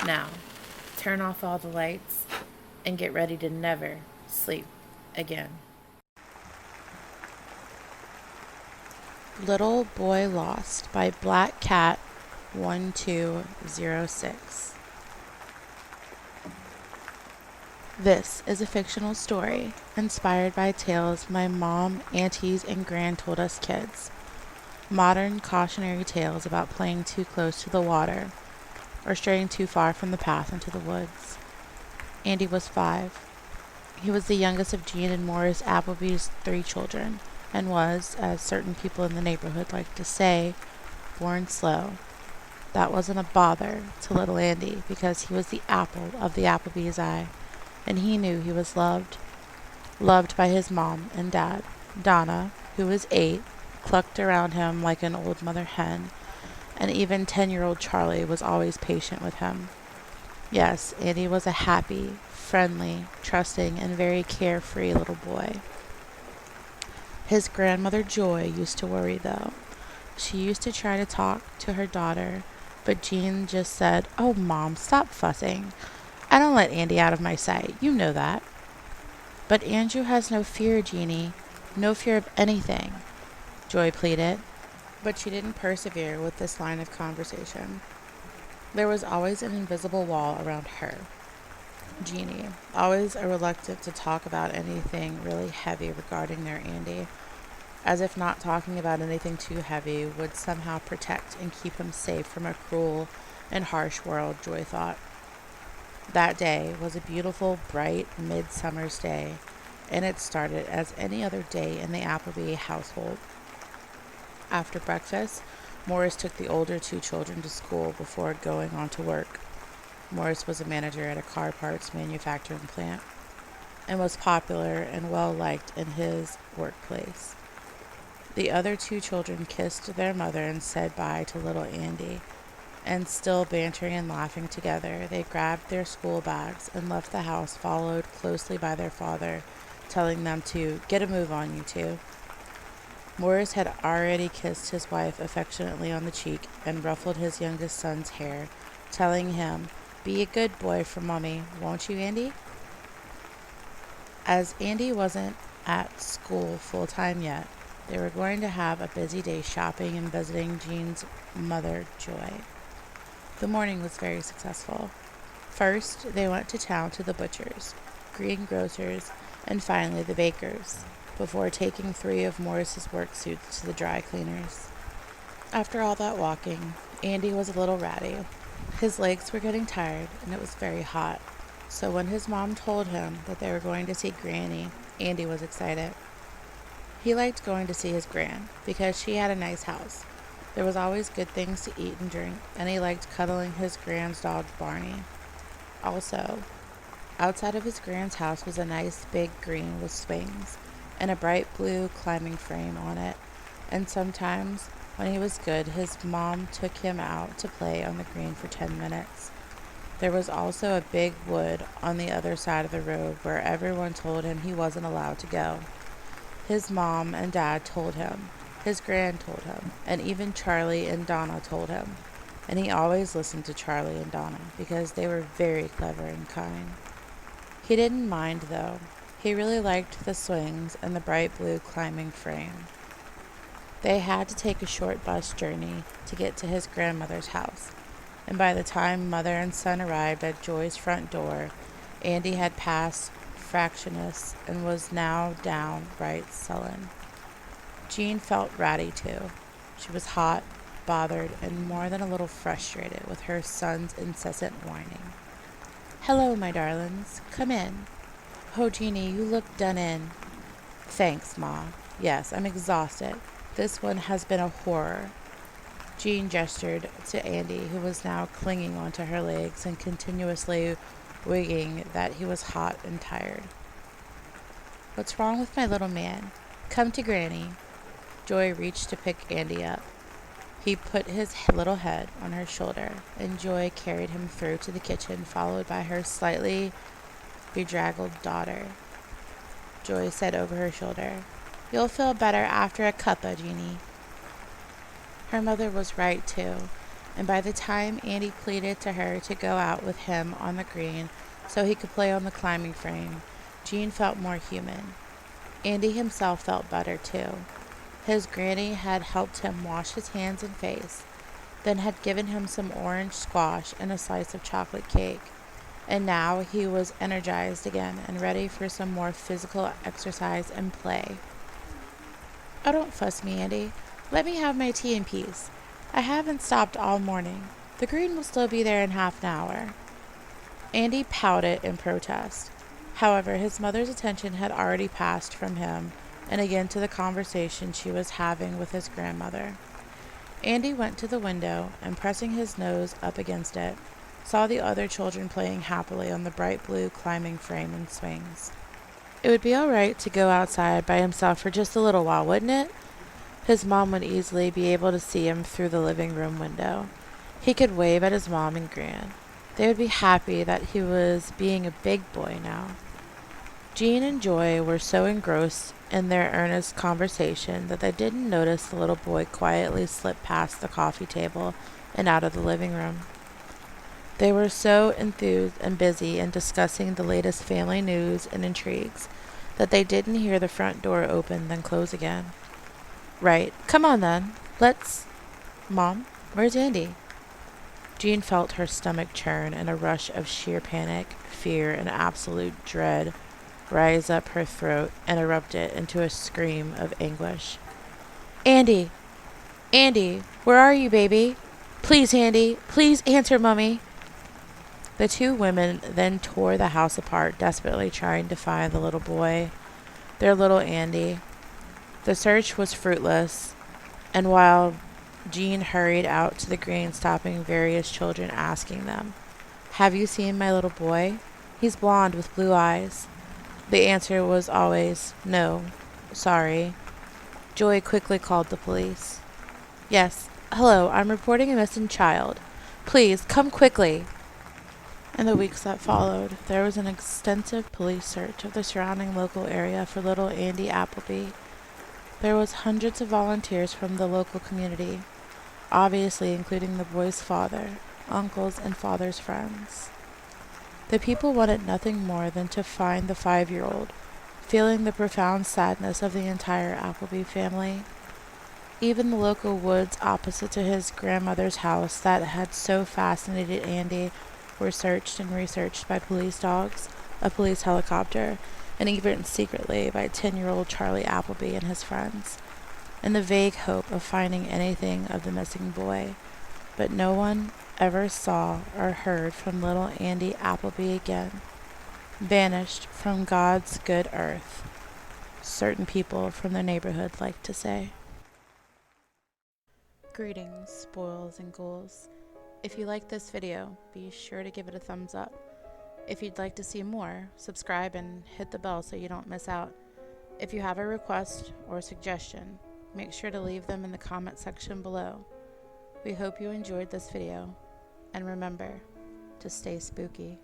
Now, turn off all the lights and get ready to never sleep again. Little Boy Lost by Black Cat 1206. This is a fictional story inspired by tales my mom, aunties, and gran told us kids. Modern cautionary tales about playing too close to the water or straying too far from the path into the woods. Andy was 5. He was the youngest of Jean and Morris Appleby's 3 children, and was, as certain people in the neighborhood liked to say, born slow. That wasn't a bother to little Andy, because he was the apple of the Appleby's eye, and he knew he was loved. Loved by his mom and dad. Donna, who was 8, clucked around him like an old mother hen, and even 10-year-old Charlie was always patient with him. Yes, Andy was a happy, friendly, trusting, and very carefree little boy. His grandmother Joy used to worry, though. She used to try to talk to her daughter, but Jean just said, "Oh, Mom, stop fussing. I don't let Andy out of my sight. You know that." "But Andrew has no fear, Jeannie. No fear of anything," Joy pleaded. But she didn't persevere with this line of conversation. There was always an invisible wall around her. Jeannie, always reluctant to talk about anything really heavy regarding their Andy, as if not talking about anything too heavy would somehow protect and keep him safe from a cruel and harsh world, Joy thought. That day was a beautiful, bright, midsummer's day, and it started as any other day in the Appleby household. After breakfast, Morris took the older 2 children to school before going on to work. Morris was a manager at a car parts manufacturing plant, and was popular and well-liked in his workplace. The other 2 children kissed their mother and said bye to little Andy, and still bantering and laughing together, they grabbed their school bags and left the house, followed closely by their father, telling them to get a move on, you 2. Morris had already kissed his wife affectionately on the cheek and ruffled his youngest son's hair, telling him, "Be a good boy for Mommy, won't you, Andy?" As Andy wasn't at school full-time yet, they were going to have a busy day shopping and visiting Jean's mother, Joy. The morning was very successful. First, they went to town to the butcher's, greengrocer's, and finally the baker's, before taking 3 of Morris's work suits to the dry cleaners. After all that walking, Andy was a little ratty. His legs were getting tired, and it was very hot. So when his mom told him that they were going to see Granny, Andy was excited. He liked going to see his gran, because she had a nice house. There was always good things to eat and drink, and he liked cuddling his gran's dog, Barney. Also, outside of his gran's house was a nice big green with swings, and a bright blue climbing frame on it, and sometimes, when he was good, his mom took him out to play on the green for 10 minutes. There was also a big wood on the other side of the road where everyone told him he wasn't allowed to go. His mom and dad told him, his gran told him, and even Charlie and Donna told him. And he always listened to Charlie and Donna because they were very clever and kind. He didn't mind, though. He really liked the swings and the bright blue climbing frame. They had to take a short bus journey to get to his grandmother's house, and by the time mother and son arrived at Joy's front door, Andy had passed fractious and was now downright sullen. Jean felt ratty too. She was hot, bothered, and more than a little frustrated with her son's incessant whining. "Hello, my darlings. Come in. Oh, Jeannie, you look done in." "Thanks, Ma. Yes, I'm exhausted. This one has been a horror." Jean gestured to Andy, who was now clinging onto her legs and continuously wigging that he was hot and tired. "What's wrong with my little man? Come to Granny." Joy reached to pick Andy up. He put his little head on her shoulder, and Joy carried him through to the kitchen, followed by her slightly bedraggled daughter. Joy said over her shoulder, "You'll feel better after a cuppa, Jeannie." Her mother was right, too, and by the time Andy pleaded to her to go out with him on the green so he could play on the climbing frame, Jean felt more human. Andy himself felt better too. His granny had helped him wash his hands and face, then had given him some orange squash and a slice of chocolate cake, and now he was energized again and ready for some more physical exercise and play. "Oh, don't fuss me, Andy. Let me have my tea in peace. I haven't stopped all morning. The green will still be there in half an hour." Andy pouted in protest. However, his mother's attention had already passed from him and again to the conversation she was having with his grandmother. Andy went to the window and, pressing his nose up against it, saw the other children playing happily on the bright blue climbing frame and swings. It would be all right to go outside by himself for just a little while, wouldn't it? His mom would easily be able to see him through the living room window. He could wave at his mom and Gran. They would be happy that he was being a big boy now. Jean and Joy were so engrossed in their earnest conversation that they didn't notice the little boy quietly slip past the coffee table and out of the living room. They were so enthused and busy in discussing the latest family news and intrigues that they didn't hear the front door open then close again. "Right. Come on then. Let's—" "Mom, where's Andy?" Jean felt her stomach churn and a rush of sheer panic, fear, and absolute dread rise up her throat and erupt it into a scream of anguish. "Andy! Andy! Where are you, baby? Please, Andy! Please answer, Mummy!" The two women then tore the house apart, desperately trying to find the little boy, their little Andy. The search was fruitless, and while Jean hurried out to the green, stopping various children, asking them, "Have you seen my little boy? He's blonde with blue eyes." The answer was always, "No, sorry." Joy quickly called the police. "Yes, hello, I'm reporting a missing child. Please, come quickly." In the weeks that followed, there was an extensive police search of the surrounding local area for little Andy Appleby. There was hundreds of volunteers from the local community, obviously including the boy's father, uncles, and father's friends. The people wanted nothing more than to find the 5-year-old, feeling the profound sadness of the entire Appleby family. Even the local woods opposite to his grandmother's house that had so fascinated Andy were searched and researched by police dogs, a police helicopter, and even secretly by 10-year-old Charlie Appleby and his friends, in the vague hope of finding anything of the missing boy. But no one ever saw or heard from little Andy Appleby again. Vanished from God's good earth, certain people from the neighborhood like to say. Greetings, spoils and ghouls. If you like this video, be sure to give it a thumbs up. If you'd like to see more, subscribe and hit the bell so you don't miss out. If you have a request or suggestion, make sure to leave them in the comment section below. We hope you enjoyed this video, and remember to stay spooky.